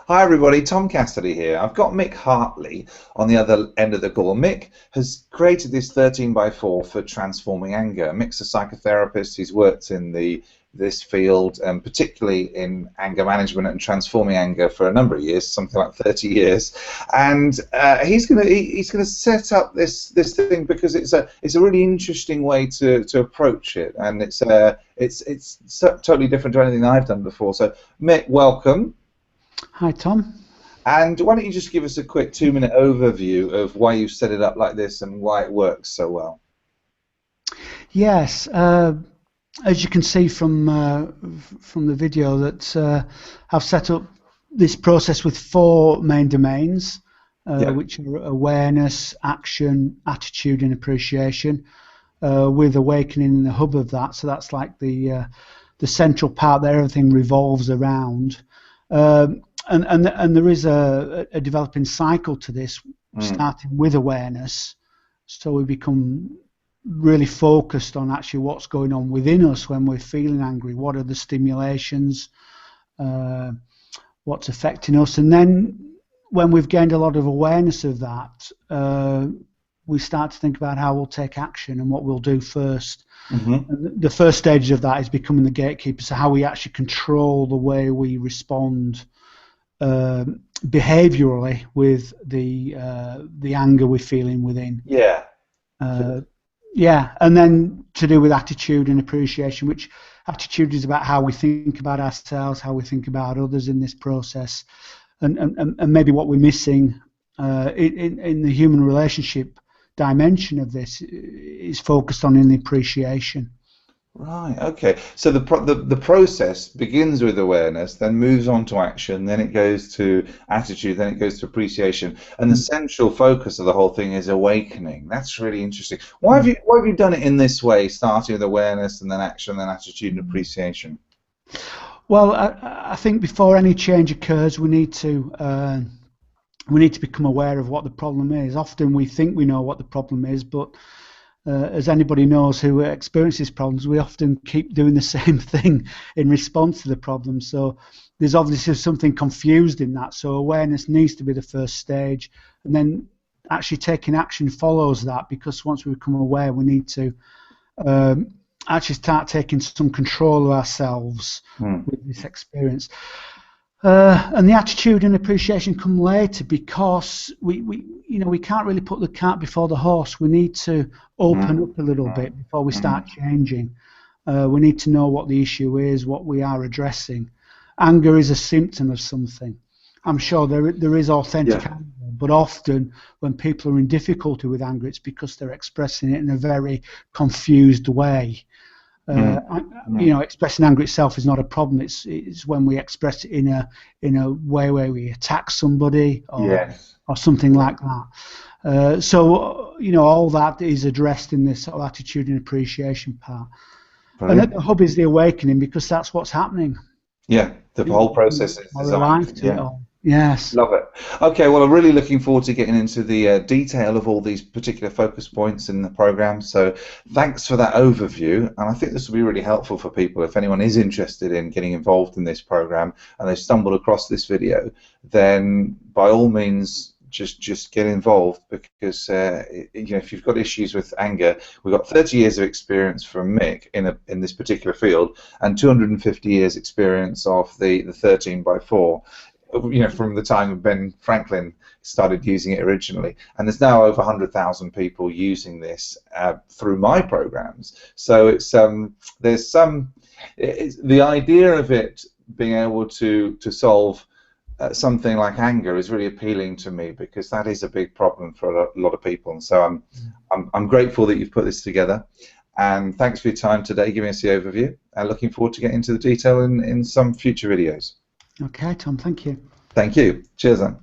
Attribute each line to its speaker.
Speaker 1: Hi everybody, Tom Cassidy here. I've got Mick Hartley on the other end of the call. Mick has created this 13 by 4 for transforming anger. Mick's a psychotherapist. He's worked in this field, and particularly in anger management and transforming anger for a number of years, something like 30 years. And he's gonna set up this thing because it's a really interesting way to approach it, and it's totally different to anything I've done before. So Mick, welcome.
Speaker 2: Hi, Tom.
Speaker 1: And why don't you just give us a quick 2-minute overview of why you've set it up like this and why it works so well?
Speaker 2: Yes, as you can see from the video, that I've set up this process with 4 main domains, which are awareness, action, attitude, and appreciation. With awakening in the hub of that, so that's like the central part that everything revolves around. And there is a developing cycle to this, starting with awareness, so we become really focused on actually what's going on within us when we're feeling angry. What are the stimulations? What's affecting us? And then when we've gained a lot of awareness of that, we start to think about how we'll take action and what we'll do first. And the first stage of that is becoming the gatekeeper, so how we actually control the way we respond behaviorally with the anger we're feeling within.
Speaker 1: Yeah.
Speaker 2: Yeah, and then to do with attitude and appreciation, which attitude is about how we think about ourselves, how we think about others in this process, and maybe what we're missing in the human relationship dimension of this is focused on in the appreciation.
Speaker 1: Right. Okay. So the process begins with awareness, then moves on to action, then it goes to attitude, then it goes to appreciation, and the central focus of the whole thing is awakening. That's really interesting. Why have you done it in this way, starting with awareness and then action, then attitude and appreciation?
Speaker 2: Well, I think before any change occurs, we need to become aware of what the problem is. Often we think we know what the problem is, but as anybody knows who experiences problems, we often keep doing the same thing in response to the problem. So there's obviously something confused in that. So awareness needs to be the first stage, and then actually taking action follows that, because once we become aware, we need to actually start taking some control of ourselves with this experience. And the attitude and appreciation come later, because we can't really put the cart before the horse. We need to open up a little bit before we start changing. We need to know what the issue is, what we are addressing. Anger is a symptom of something. I'm sure there is authentic anger, but often when people are in difficulty with anger, it's because they're expressing it in a very confused way. Expressing anger itself is not a problem. It's when we express it in a way where we attack somebody or something like that. So all that is addressed in this sort of attitude and appreciation part. And at the hub is the awakening, because that's what's happening.
Speaker 1: Yeah, the whole process is designed.
Speaker 2: Yes.
Speaker 1: Love it. Okay, well, I'm really looking forward to getting into the detail of all these particular focus points in the program. So thanks for that overview, and I think this will be really helpful for people. If anyone is interested in getting involved in this program and they stumbled across this video, then by all means just get involved, because if you've got issues with anger, we've got 30 years of experience from Mick in this particular field, and 250 years experience of the 13 by 4. From the time Ben Franklin started using it originally, and there's now over 100,000 people using this through my programs. So it's the idea of it being able to solve something like anger is really appealing to me, because that is a big problem for a lot of people. And so I'm grateful that you've put this together. And thanks for your time today, giving us the overview. And looking forward to getting into the detail in some future videos.
Speaker 2: Okay, Tom, thank you.
Speaker 1: Thank you. Cheers then.